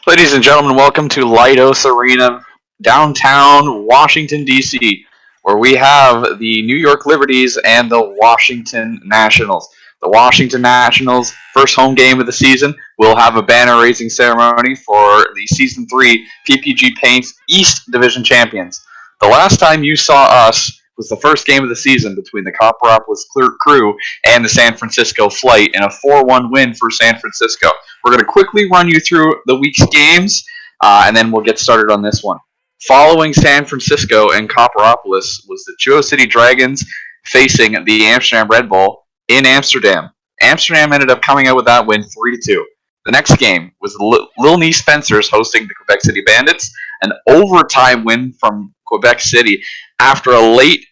Ladies and gentlemen, welcome to Leidos Arena, downtown Washington, D.C., where we have the New York Liberties and the Washington Nationals. The Washington Nationals' first home game of the season will have a banner raising ceremony for the Season 3 PPG Paints East Division champions. The last time you saw us was the first game of the season between the Copperopolis Crew and the San Francisco Flight in a 4-1 win for San Francisco. We're going to quickly run you through the week's games, and then we'll get started on this one. Following San Francisco and Copperopolis was the Geo City Dragons facing the Amsterdam Red Bull in Amsterdam. Amsterdam ended up coming out with that win 3-2. The next game was Lil Knee Spencers hosting the Quebec City Bandits, an overtime win from Quebec City after a late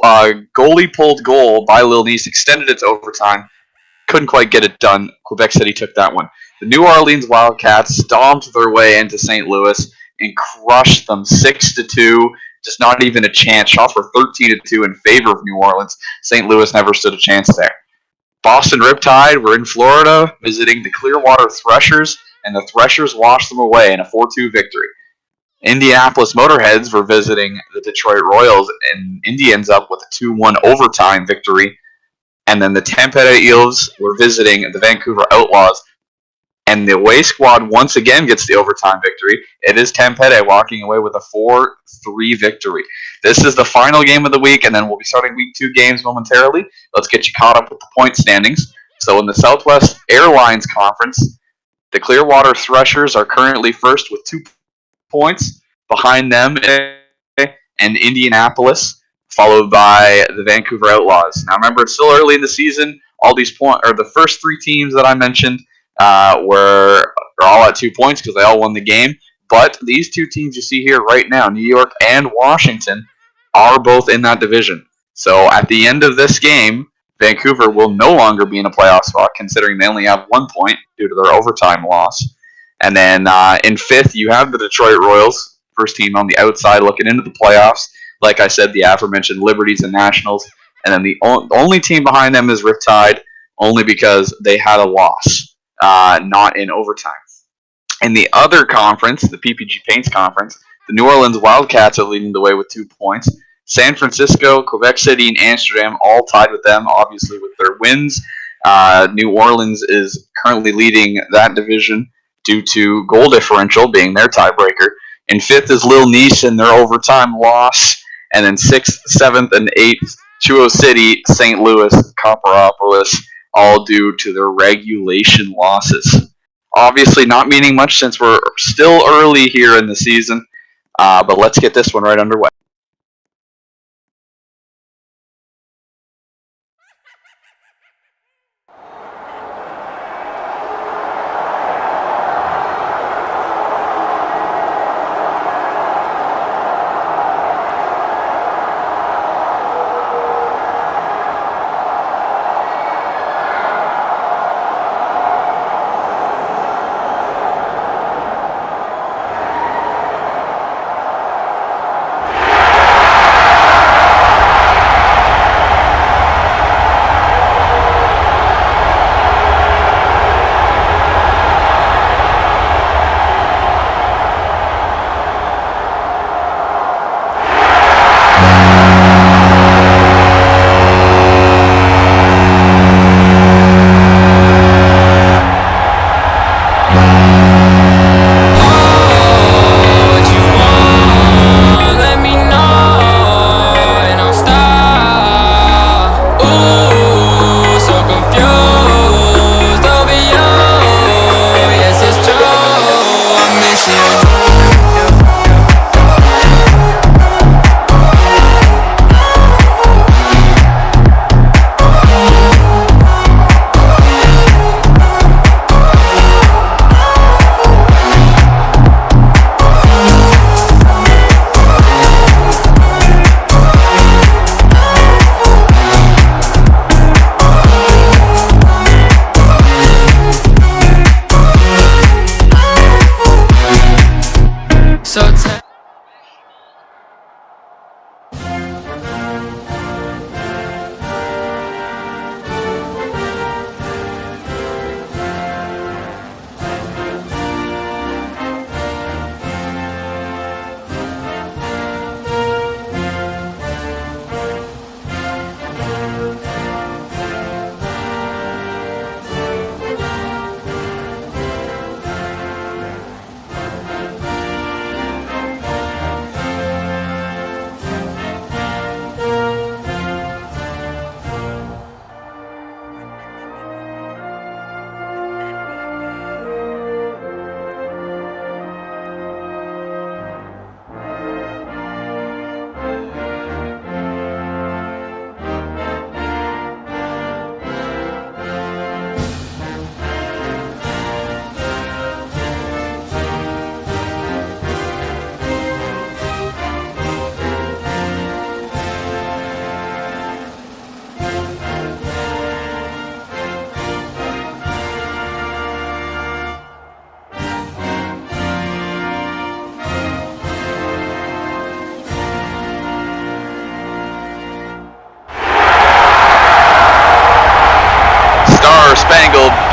goalie pulled goal by Lil Nice extended its overtime. Couldn't quite get it done. Quebec City took that one. The New Orleans Wildcats stomped their way into St. Louis and crushed them 6-2. Just not even a chance. Shots were 13-2 in favor of New Orleans. St. Louis never stood a chance there. Boston Riptide were in Florida visiting the Clearwater Threshers, and the Threshers washed them away in a 4-2 victory. Indianapolis Motorheads were visiting the Detroit Royals, and Indy ends up with a 2-1 overtime victory. And then the Tampere Eels were visiting the Vancouver Outlaws, and the away squad once again gets the overtime victory. It is Tampere walking away with a 4-3 victory. This is the final game of the week, and then we'll be starting week 2 games momentarily. Let's get you caught up with the point standings. So in the Southwest Airlines Conference, the Clearwater Threshers are currently first with 2 points. Behind them, and Indianapolis, followed by the Vancouver Outlaws. Now, remember, it's still early in the season. All these the first 3 teams that I mentioned are all at 2 points because they all won the game. But these 2 teams you see here right now, New York and Washington, are both in that division. So at the end of this game, Vancouver will no longer be in a playoff spot, considering they only have 1 point due to their overtime loss. And then in 5th, you have the Detroit Royals, first team on the outside looking into the playoffs. Like I said, the aforementioned Liberties and Nationals. And then the only team behind them is Riptide, only because they had a loss, not in overtime. In the other conference, the PPG Paints Conference, the New Orleans Wildcats are leading the way with 2 points. San Francisco, Quebec City, and Amsterdam all tied with them, obviously, with their wins. New Orleans is currently leading that division due to goal differential being their tiebreaker. In 5th is Lil Nice in their overtime loss. And then 6th, 7th, and 8th, Chuo City, St. Louis, Copperopolis, all due to their regulation losses. Obviously not meaning much since we're still early here in the season, but let's get this one right underway.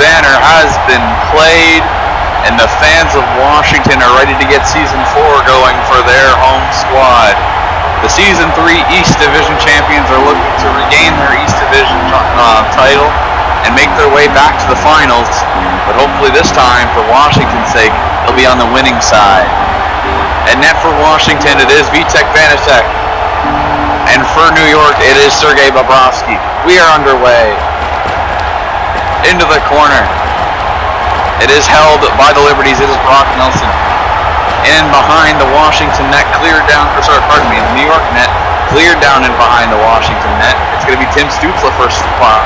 banner has been played, and the fans of Washington are ready to get Season 4 going for their home squad. The Season 3 East Division champions are looking to regain their East Division title and make their way back to the finals, but hopefully this time, for Washington's sake, they'll be on the winning side. At net for Washington, it is Vitek Vanacek. And for New York, it is Sergei Bobrovsky. We are underway. Into the corner. It is held by the Liberties. It is Brock Nelson. In behind the Washington net, cleared down, the New York net, cleared down in behind the Washington net. It's going to be Tim Stützle first spot.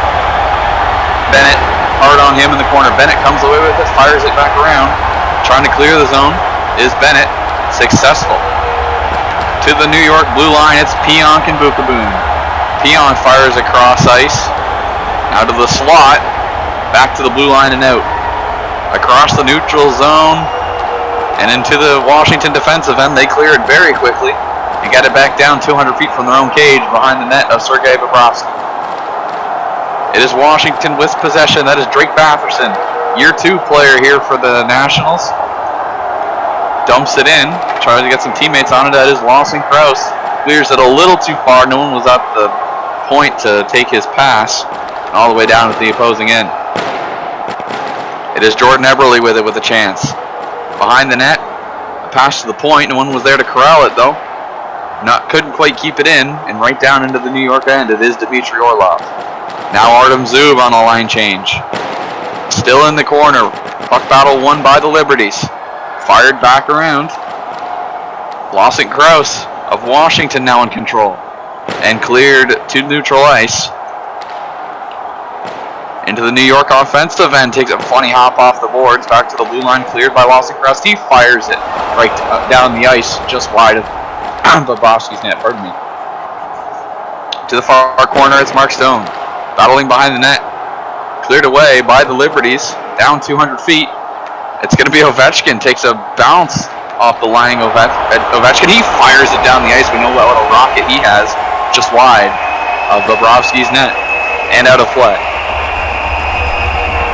Bennett, hard on him in the corner. Bennett comes away with it, fires it back around. Trying to clear the zone is Bennett. Successful. To the New York blue line, it's Pionk and Bukaboon. Pionk fires across ice. Out of the slot. Back to the blue line and out. Across the neutral zone. And into the Washington defensive end. They clear it very quickly. And got it back down 200 feet from their own cage behind the net of Sergei Bobrovsky. It is Washington with possession. That is Drake Batherson. Year 2 player here for the Nationals. Dumps it in. Tries to get some teammates on it. That is Lawson Krause. Clears it a little too far. No one was at the point to take his pass. All the way down to the opposing end. It is Jordan Eberle with it with a chance. Behind the net. A pass to the point. No one was there to corral it though. Couldn't quite keep it in. And right down into the New York end. It is Dmitry Orlov. Now Artem Zub on a line change. Still in the corner. Puck battle won by the Liberties. Fired back around. Lawson Krause of Washington now in control. And cleared to neutral ice. Into the New York offensive end. Takes a funny hop off the boards. Back to the blue line. Cleared by Lawson Krause. He fires it right down the ice. Just wide of Bobrovsky's net. Pardon me. To the far corner. It's Mark Stone. Battling behind the net. Cleared away by the Liberties. Down 200 feet. It's going to be Ovechkin. Takes a bounce off the lying Ovechkin. He fires it down the ice. We know what a rocket he has. Just wide of Bobrovsky's net. And out of play.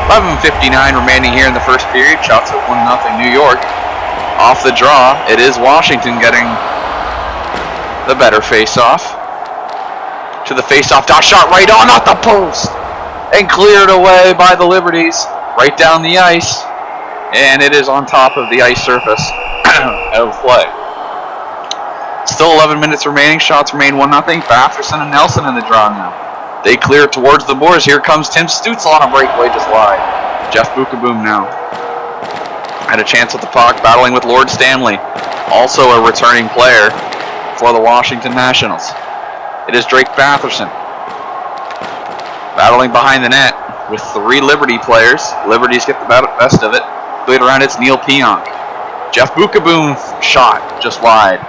11:59 remaining here in the first period. Shots at 1-0 New York. Off the draw, it is Washington getting the better face-off. To the face-off. Dot shot right on at the post. And cleared away by the Liberties. Right down the ice. And it is on top of the ice surface. Out of play. Still 11 minutes remaining. Shots remain 1-0. Batherson and Nelson in the draw now. They clear towards the boards. Here comes Tim Stützle on a breakaway just wide. Jeff Bukaboom now. Had a chance with the puck. Battling with Lord Stanley. Also a returning player for the Washington Nationals. It is Drake Batherson. Battling behind the net with 3 Liberty players. Liberties get the best of it. Played around, it's Neil Pionk. Jeff Bukaboom shot just wide.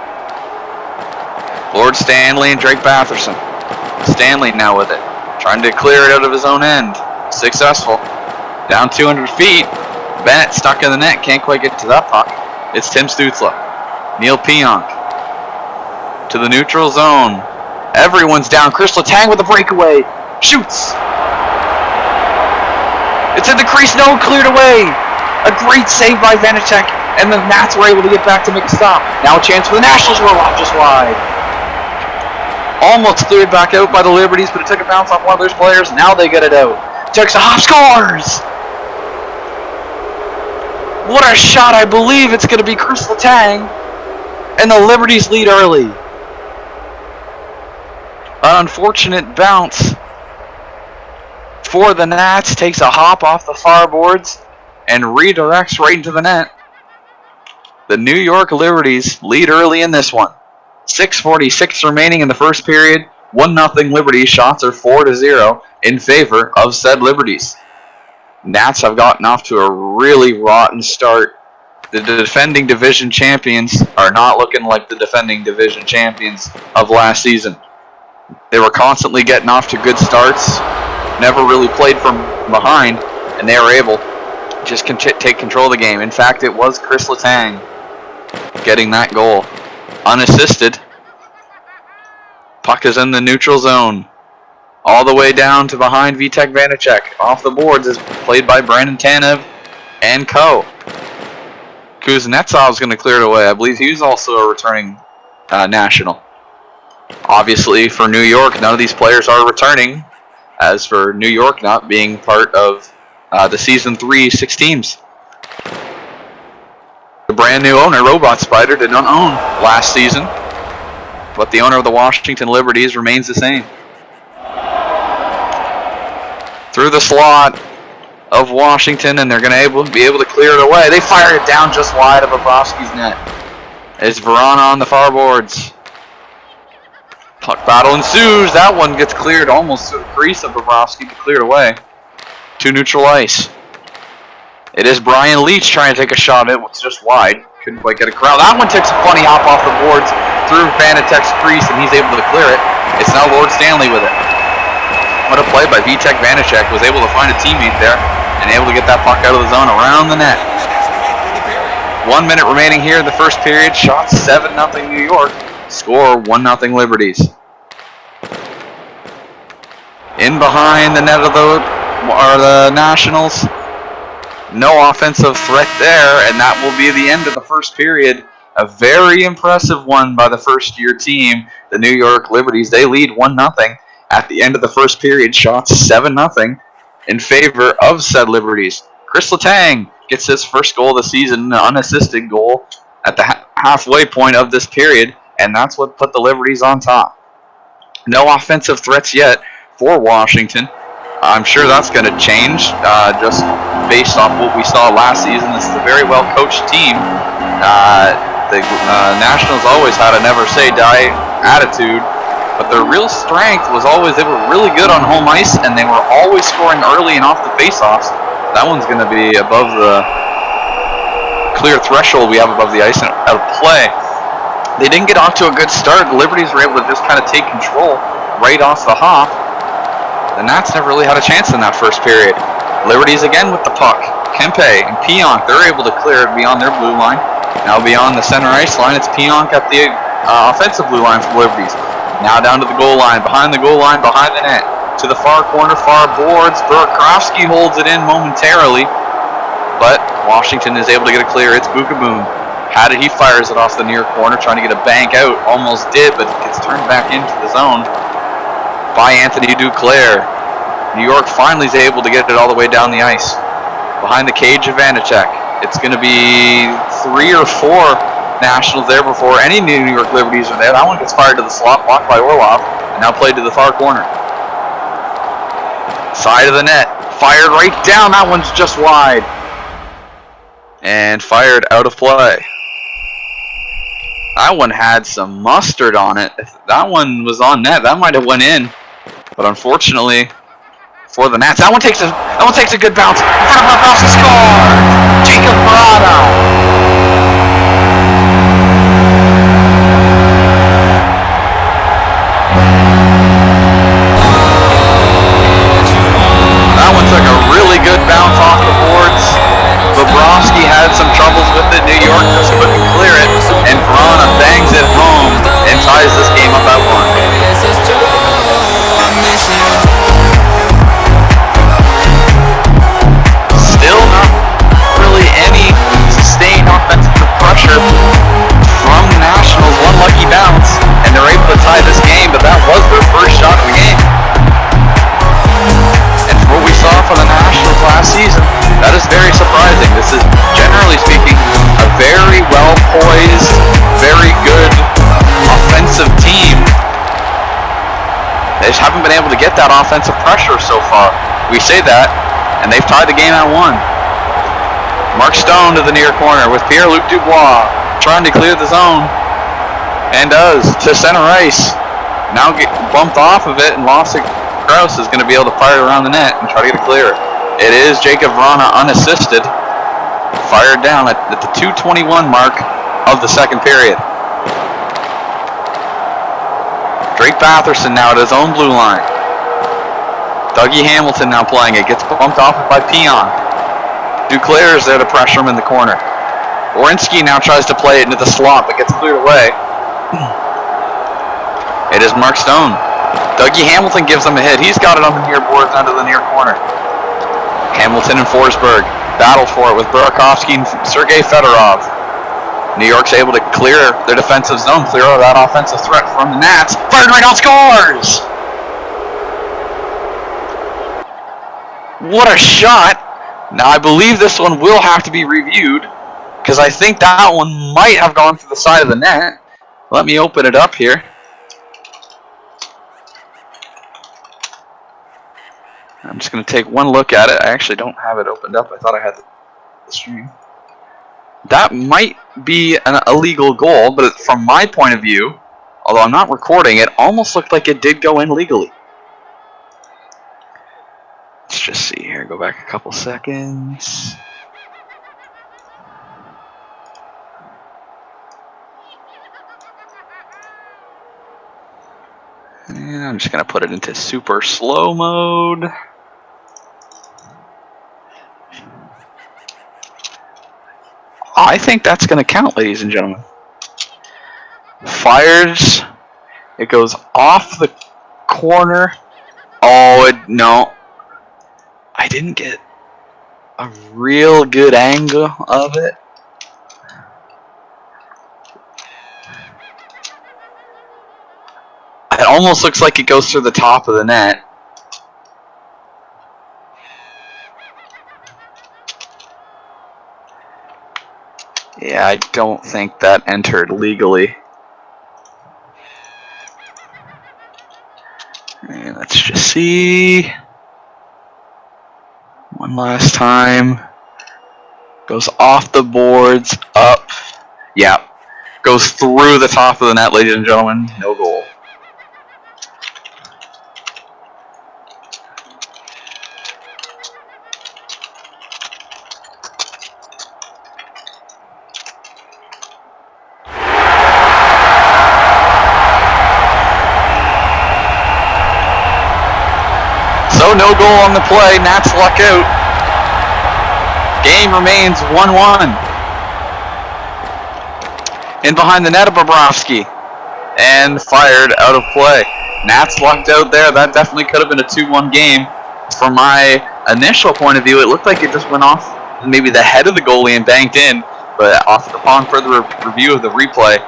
Lord Stanley and Drake Batherson. Stanley now with it. Trying to clear it out of his own end. Successful. Down 200 feet. Bennett stuck in the net. Can't quite get to that puck. It's Tim Stützle. Neil Pionk. To the neutral zone. Everyone's down. Chris Letang with a breakaway. Shoots. It's in the crease. No, cleared away. A great save by Vanacek. And the Nats were able to get back to make a stop. Now a chance for the Nationals. Roll off just wide. Almost cleared back out by the Liberties, but it took a bounce off one of their players. Now they get it out. Takes a hop, scores! What a shot. I believe it's going to be Chris Letang. And the Liberties lead early. An unfortunate bounce for the Nats. Takes a hop off the far boards and redirects right into the net. The New York Liberties lead early in this one. 6:46 remaining in the first period. 1-0 Liberties. Shots are 4-0 in favor of said Liberties. Nats have gotten off to a really rotten start. The defending division champions are not looking like the defending division champions of last season. They were constantly getting off to good starts, never really played from behind, and they were able to just take control of the game. In fact, it was Chris Letang getting that goal. Unassisted. Puck is in the neutral zone. all the way down to behind Vitek Vanacek. Off the boards is played by Brandon Tanev and co. Kuznetsov's going to clear it away. I believe he's also a returning national. Obviously, for New York, none of these players are returning. As for New York not being part of the Season 3 6 teams. The brand new owner, Robot Spider, did not own last season, but the owner of the Washington Liberties remains the same. Through the slot of Washington, and they're going to be able to clear it away. They fire it down just wide of Bobrovsky's net. It's Verona on the far boards. Puck battle ensues. That one gets cleared almost to the crease of Bobrovsky, but cleared away to neutral ice. It is Brian Leach trying to take a shot at it. It's just wide. Couldn't quite get a crowd. That one takes a funny hop off the boards through Vanatek's crease, and he's able to clear it. It's now Lord Stanley with it. What a play by Vitek Vanacek. Was able to find a teammate there and able to get that puck out of the zone around the net. 1 minute remaining here in the first period. Shot 7-0 New York. Score 1-0 Liberties. In behind the net of the Nationals. No offensive threat there, and that will be the end of the first period. A very impressive one by the first-year team, the New York Liberties. They lead 1-0 at the end of the first period. Shots 7-0 in favor of said Liberties. Chris Letang gets his first goal of the season, an unassisted goal at the halfway point of this period, and that's what put the Liberties on top. No offensive threats yet for Washington. I'm sure that's going to change just based off what we saw last season. This is a very well-coached team. The Nationals always had a never-say-die attitude, but their real strength was always they were really good on home ice, and they were always scoring early and off the face-offs. That one's going to be above the clear threshold we have above the ice and out of play. They didn't get off to a good start. The Liberties were able to just kind of take control right off the hop. The Nats never really had a chance in that first period. Liberties again with the puck. Kempe and Pionk, they're able to clear it beyond their blue line. Now beyond the center ice line, it's Pionk at the offensive blue line for the Liberties. Now down to the goal line, behind the net. To the far corner, far boards. Burakovsky holds it in momentarily, but Washington is able to get it clear. It's Bukaboom. Had it, he fires it off the near corner, trying to get a bank out. Almost did, but it gets turned back into the zone by Anthony Duclair. New York finally is able to get it all the way down the ice. Behind the cage of Vanacek. It's going to be 3 or 4 Nationals there before any New York Liberties are there. That one gets fired to the slot, blocked by Orlov, and now played to the far corner. Side of the net. Fired right down. That one's just wide. And fired out of play. That one had some mustard on it. If that one was on net, that might have went in. But unfortunately for the Nats, that one takes a good bounce. In front of Bobrovsky, score! Jacob Verana. That one took a really good bounce off the boards. Bobrovsky had some troubles with it. New York just couldn't clear it, and Verana bangs it home and ties this game up at 1. Still not really any sustained offensive pressure from the Nationals. One lucky bounce, and they're able to tie this game, but that was their first shot of the game. And for what we saw from the Nationals last season, that is very surprising. This is, generally speaking, a very well-poised, very good offensive team. They just haven't been able to get that offensive pressure so far. We say that, and they've tied the game at 1. Mark Stone to the near corner with Pierre-Luc Dubois trying to clear the zone, and does, to center ice. Now get bumped off of it, and Lasse Krause is going to be able to fire it around the net and try to get it clear. It is Jacob Verana unassisted. Fired down at the 2:21 mark of the second period. Drake Batherson now at his own blue line. Dougie Hamilton now playing it. Gets bumped off by Pionk. Duclair is there to pressure him in the corner. Werenski now tries to play it into the slot, but gets cleared away. It is Mark Stone Dougie Hamilton gives him a hit. He's got it on the near boards under the near corner. Hamilton and Forsberg battle for it with Burakovsky and Sergei Fedorov. New York's able to clear their defensive zone, clear out that offensive threat from the Nats. Fired right on, scores! What a shot! Now I believe this one will have to be reviewed, because I think that one might have gone through the side of the net. Let me open it up here. I'm just going to take one look at it. I actually don't have it opened up. I thought I had the stream. That might be an illegal goal, but from my point of view, although I'm not recording, it almost looked like it did go in legally. Let's just see here. Go back a couple seconds. And I'm just going to put it into super slow mode. I think that's going to count, ladies and gentlemen. Fires. It goes off the corner. Oh, no. I didn't get a real good angle of it. It almost looks like it goes through the top of the net. Yeah, I don't think that entered legally. And let's just see. One last time. Goes off the boards, up. Yeah. Goes through the top of the net, ladies and gentlemen. No goal. So no goal on the play. Nats luck out. Game remains 1-1. In behind the net of Bobrovsky. And fired out of play. Nats lucked out there. That definitely could have been a 2-1 game. From my initial point of view, it looked like it just went off maybe the head of the goalie and banked in. But upon further review of the replay,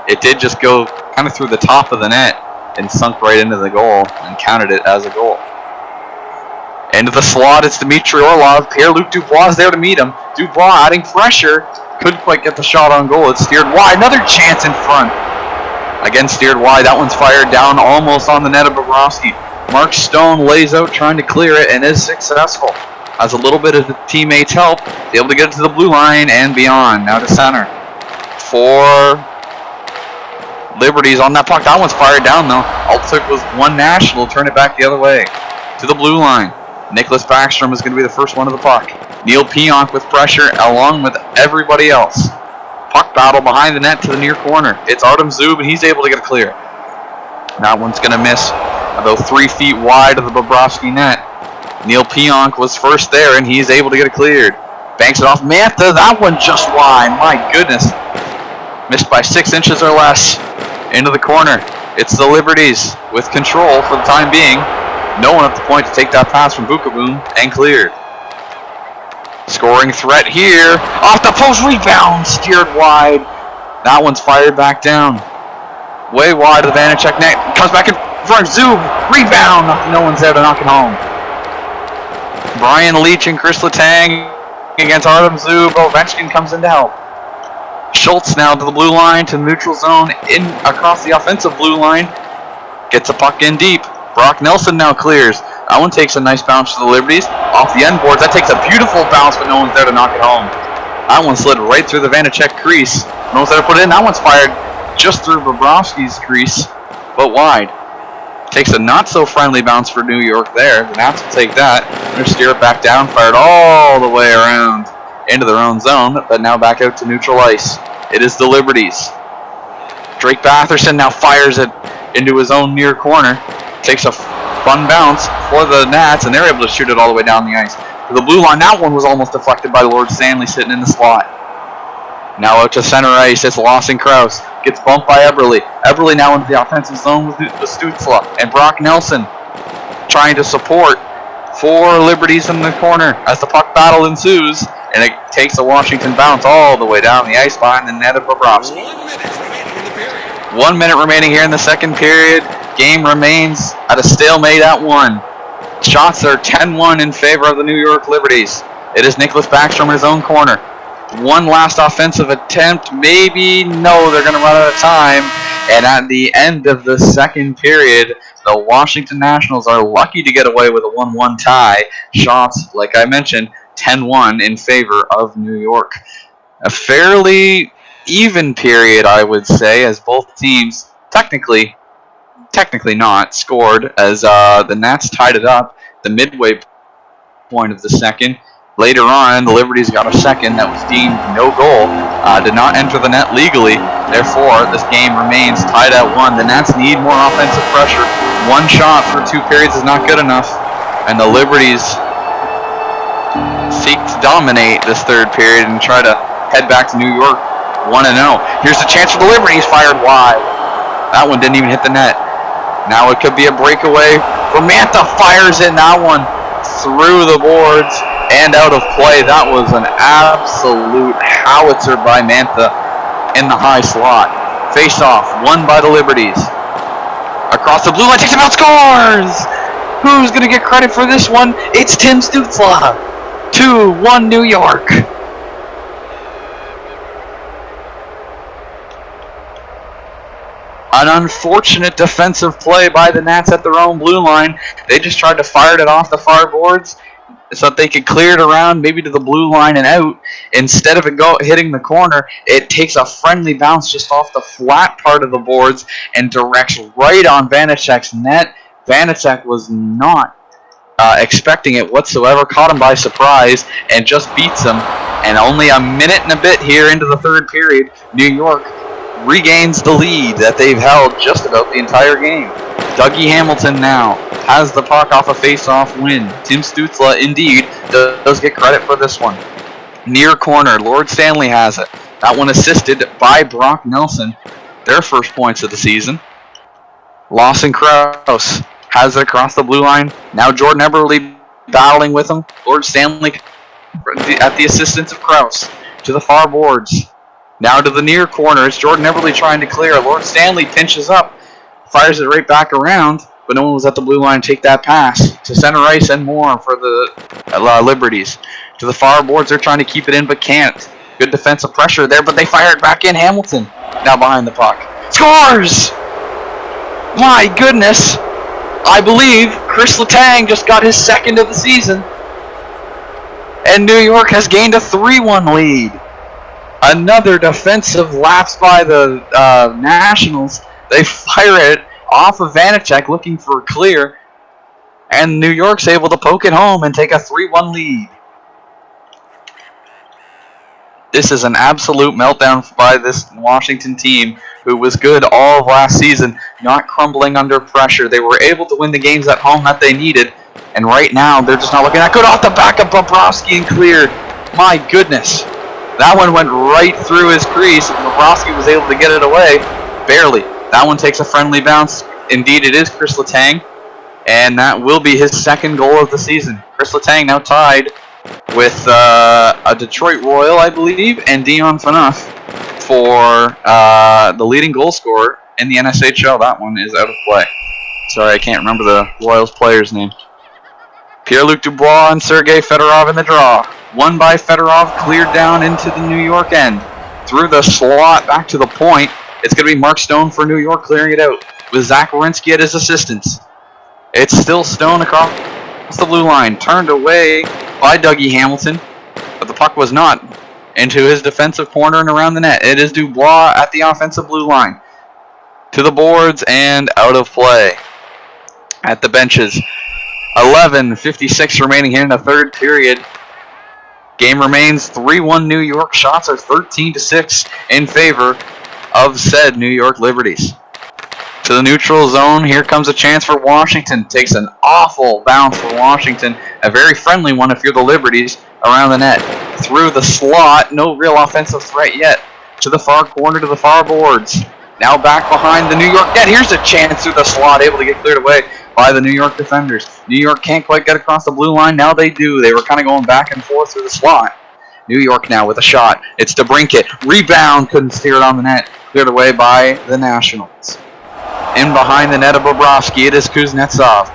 it did just go kind of through the top of the net and sunk right into the goal and counted it as a goal. Into the slot, it's Dmitry Orlov. Pierre-Luc Dubois is there to meet him. Dubois adding pressure. Couldn't quite get the shot on goal. It's steered wide. Another chance in front. Again, steered wide. That one's fired down almost on the net of Bobrovsky. Mark Stone lays out trying to clear it and is successful. Has a little bit of the teammates' help. Able to get it to the blue line and beyond. Now to center. For Liberties on that puck. That one's fired down though. All it took was one national to turn it back the other way. To the blue line. Nicholas Backstrom is going to be the first one to the puck. Neil Pionk with pressure along with everybody else. Puck battle behind the net to the near corner. It's Artem Zub and he's able to get it clear. That one's going to miss about 3 feet wide of the Bobrovsky net. Neil Pionk was first there and he's able to get it cleared. Banks it off Mantha. That one just wide. My goodness. Missed by 6 inches or less. Into the corner. It's the Liberties with control for the time being. No one at the point to take that pass from Bukaboom and cleared. Scoring threat here. Off the post, rebound, steered wide. That one's fired back down. Way wide of the Vanacek net. Comes back in front. Zub, rebound. No one's there to knock it home. Brian Leach and Chris Letang against Artem Zub. Ovechkin comes in to help. Schultz now to the blue line, to the neutral zone, in across the offensive blue line. Gets a puck in deep. Brock Nelson now clears. That one takes a nice bounce to the Liberties. Off the end boards. That takes a beautiful bounce, but no one's there to knock it home. That one slid right through the Vanacek crease. No one's there to put it in. That one's fired just through Bobrovsky's crease, but wide. Takes a not-so-friendly bounce for New York there. The Nats will take that. They're steer it back down. Fired all the way around into their own zone, but now back out to neutral ice. It is the Liberties. Drake Batherson now fires it into his own near corner. Takes a fun bounce for the Nats, and they're able to shoot it all the way down the ice. To the blue line, that one was almost deflected by Lord Stanley sitting in the slot. Now out to center ice, it's Lawson Krause. Gets bumped by Eberle. Eberle now into the offensive zone with Stutzla. And Brock Nelson trying to support for Liberties in the corner as the puck battle ensues. And it takes a Washington bounce all the way down the ice behind the net of Bobrovsky. 1 minute remaining here in the second period. Game remains at a stalemate at 1. Shots are 10-1 in favor of the New York Liberties. It is Nicholas Backstrom in his own corner. One last offensive attempt. Maybe. No, they're going to run out of time. And at the end of the second period, the Washington Nationals are lucky to get away with a 1-1 tie. Shots, like I mentioned, 10-1 in favor of New York. A fairly even period, I would say, as both teams technically not scored, as the Nats tied it up the midway point of the second. Later on, the Liberties got a second that was deemed no goal, did not enter the net legally. Therefore, this game remains tied at 1. The Nats need more offensive pressure. One shot through 2 periods is not good enough, and the Liberties seek to dominate this third period and try to head back to New York 1-0. Here's the chance for the Liberties, fired wide. That one didn't even hit the net. Now it could be a breakaway. Mantha fires in that one through the boards and out of play. That was an absolute howitzer by Mantha in the high slot. Face off, won by the Liberties. Across the blue line, takes him out, scores! Who's going to get credit for this one? It's Tim Stutzla. 2-1 New York. An unfortunate defensive play by the Nats at their own blue line. They just tried to fire it off the far boards so that they could clear it around, maybe to the blue line and out. Instead of it hitting the corner, it takes a friendly bounce just off the flat part of the boards and directs right on Vanecek's net. Vanecek was not expecting it whatsoever, caught him by surprise, and just beats him. And only a minute and a bit here into the third period, New York regains the lead that they've held just about the entire game. Dougie Hamilton now has the puck off a face-off win. Tim Stutzla, indeed, does get credit for this one. Near corner, Lord Stanley has it. That one assisted by Brock Nelson. Their first points of the season. Lawson Krause has it across the blue line. Now Jordan Eberle battling with him. Lord Stanley at the assistance of Krause to the far boards. Now to the near corner. It's Jordan Eberle trying to clear. Lord Stanley pinches up. Fires it right back around. But no one was at the blue line to take that pass. To center ice and more for the Liberties. To the far boards. They're trying to keep it in but can't. Good defensive pressure there. But they fire it back in. Hamilton now behind the puck. Scores! My goodness. I believe Chris Letang just got his second of the season. And New York has gained a 3-1 lead. Another defensive lapse by the Nationals. They fire it off of Vanecek looking for a clear. And New York's able to poke it home and take a 3-1 lead. This is an absolute meltdown by this Washington team who was good all of last season, not crumbling under pressure. They were able to win the games at home that they needed. And right now, they're just not looking that good. Off the back of Bobrovsky and cleared. My goodness. That one went right through his crease. Bobrovsky was able to get it away. Barely. That one takes a friendly bounce. Indeed, it is Chris Letang. And that will be his second goal of the season. Chris Letang now tied with a Detroit Royal, I believe, and Dion Phaneuf for the leading goal scorer in the NSHL. That one is out of play. Sorry, I can't remember the Royals player's name. Pierre-Luc Dubois and Sergei Fedorov in the draw. Won by Fedorov, cleared down into the New York end. Through the slot back to the point. It's going to be Mark Stone for New York clearing it out with Zach Werenski at his assistance. It's still Stone across the blue line. Turned away by Dougie Hamilton, but the puck was not into his defensive corner and around the net. It is Dubois at the offensive blue line. To the boards and out of play. At the benches. 11:56 remaining here in the third period. Game remains 3-1 New York. Shots are 13-6 in favor of said New York Liberties. To the neutral zone, here comes a chance for Washington. Takes an awful bounce for Washington. A very friendly one if you're the Liberties around the net. Through the slot, no real offensive threat yet. to the far corner, to the far boards. Now back behind the New York net. Here's a chance through the slot, able to get cleared away by the New York defenders. New York can't quite get across the blue line. Now they do. They were kind of going back and forth through the slot. New York now with a shot. It's DeBrincat. Rebound. Couldn't steer it on the net. Cleared away by the Nationals. In behind the net of Bobrovsky, it is Kuznetsov.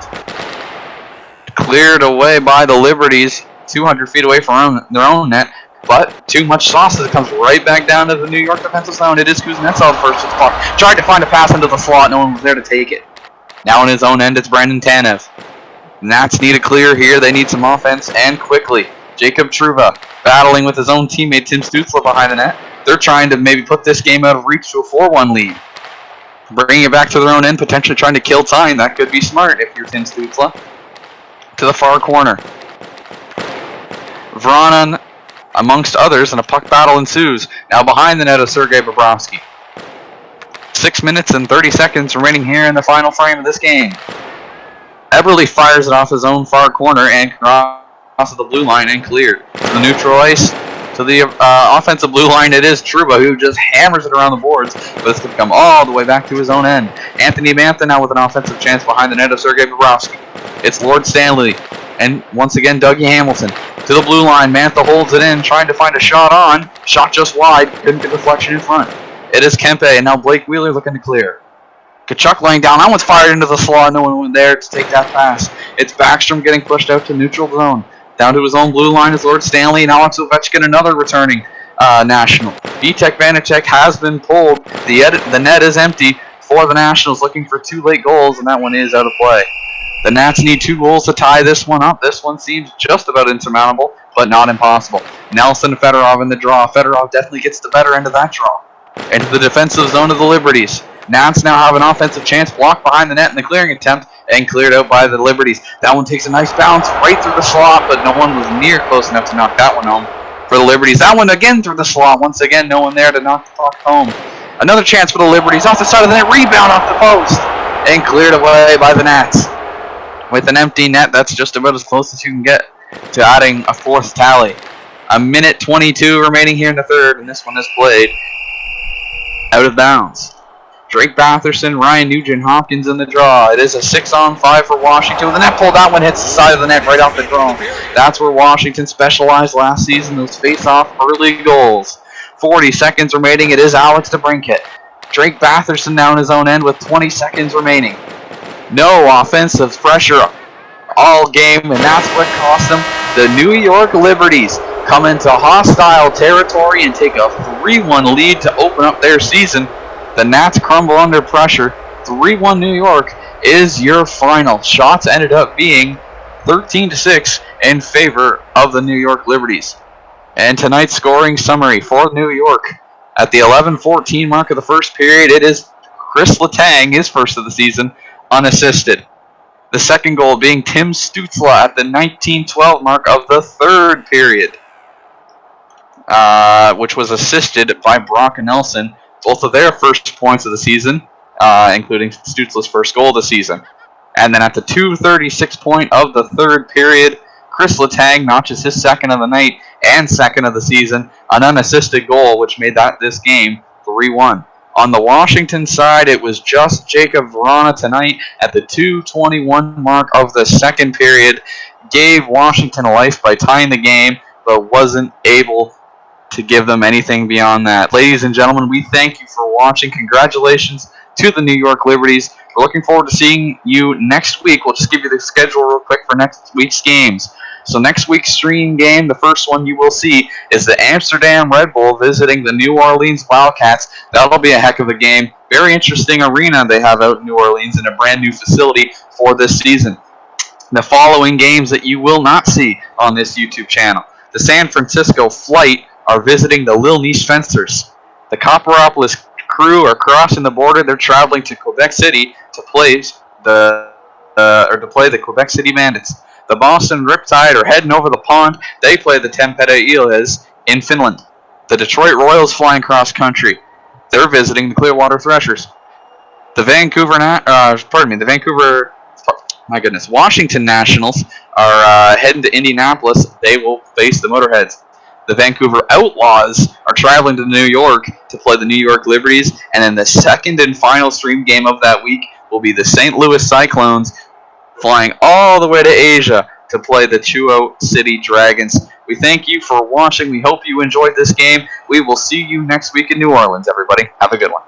Cleared away by the Liberties. 200 feet away from their own net. But too much sauce as it comes right back down to the New York defensive zone. It is Kuznetsov first to the puck. Tried to find a pass into the slot. No one was there to take it. Now on his own end, it's Brandon Tanev. Nats need a clear here. They need some offense, and quickly. Jacob Truba battling with his own teammate Tim Stützle behind the net. They're trying to maybe put this game out of reach to a 4-1 lead. Bringing it back to their own end, potentially trying to kill time. That could be smart if you're Tim Stützle. To the far corner. Voronin, amongst others, and a puck battle ensues. Now behind the net of Sergei Bobrovsky. 6 minutes and 30 seconds remaining here in the final frame of this game. Eberle fires it off his own far corner and crosses the blue line and cleared. To the neutral ice, to the offensive blue line, it is Truba who just hammers it around the boards, but it's going to come all the way back to his own end. Anthony Mantha now with an offensive chance behind the net of Sergei Bobrovsky. It's Lord Stanley, and once again Dougie Hamilton. To the blue line, Mantha holds it in, trying to find a shot on. Shot just wide, couldn't get deflection in front. It is Kempe, and now Blake Wheeler looking to clear. Kachuk laying down. That one's fired into the slot. No one there to take that pass. It's Backstrom getting pushed out to neutral zone. Down to his own blue line is Lord Stanley, and Alex Ovechkin, another returning National. Vitek Vanacek has been pulled. The net is empty for the Nationals, looking for 2 late goals, and that one is out of play. The Nats need 2 goals to tie this one up. This one seems just about insurmountable, but not impossible. Nelson Fedorov in the draw. Fedorov definitely gets the better end of that draw. Into the defensive zone of the Liberties. Nats now have an offensive chance, blocked behind the net in the clearing attempt, and cleared out by the Liberties. That one takes a nice bounce right through the slot, but no one was near close enough to knock that one home for the Liberties. That one again through the slot. Once again, no one there to knock the puck home. Another chance for the Liberties. Off the side of the net, rebound off the post, and cleared away by the Nats. With an empty net, that's just about as close as you can get to adding a 4th tally. A minute 22 remaining here in the third, and this one is played out of bounds. Drake Batherson, Ryan Nugent-Hopkins in the draw. It is a 6-on-5 for Washington. With the net pulled, that one hits the side of the net right off the draw. That's where Washington specialized last season, those face-off early goals. 40 seconds remaining. It is Alex DeBrincat. Drake Batherson now in his own end with 20 seconds remaining. No offensive pressure all game, and that's what cost them. The New York Liberties come into hostile territory and take a 3-1 lead to open up their season. The Nats crumble under pressure. 3-1 New York is your final. Shots ended up being 13-6 in favor of the New York Liberties. And tonight's scoring summary for New York. At the 11:14 mark of the first period, it is Chris Letang, his first of the season, unassisted. The second goal being Tim Stützle at the 19:12 mark of the third period, which was assisted by Brock and Nelson. Both of their first points of the season, including Stützle's first goal of the season. And then at the 2:36 point of the third period, Chris Letang notches his second of the night and second of the season, an unassisted goal, which made this game 3-1. On the Washington side, it was just Jacob Voronin tonight at the 2:21 mark of the second period. Gave Washington life by tying the game, but wasn't able to give them anything beyond that. Ladies and gentlemen, we thank you for watching. Congratulations to the New York Liberties. We're looking forward to seeing you next week. We'll just give you the schedule real quick for next week's games. So next week's stream game, the first one you will see is the Amsterdam Red Bull visiting the New Orleans Wildcats. That'll be a heck of a game. Very interesting arena they have out in New Orleans, in a brand new facility for this season. The following games that you will not see on this YouTube channel: the San Francisco Flight are visiting the Lille Nice Fencers. The Copperopolis Crew are crossing the border. They're traveling to Quebec City to play the Quebec City Bandits. The Boston Riptide are heading over the pond. They play the Tampere Ilves in Finland. The Detroit Royals flying cross country. They're visiting the Clearwater Threshers. The Washington Nationals are heading to Indianapolis. They will face the Motorheads. the Vancouver Outlaws are traveling to New York to play the New York Liberties. And then the second and final stream game of that week will be the St. Louis Cyclones flying all the way to Asia to play the Chuo City Dragons. We thank you for watching. We hope you enjoyed this game. We will see you next week in New Orleans, everybody. Have a good one.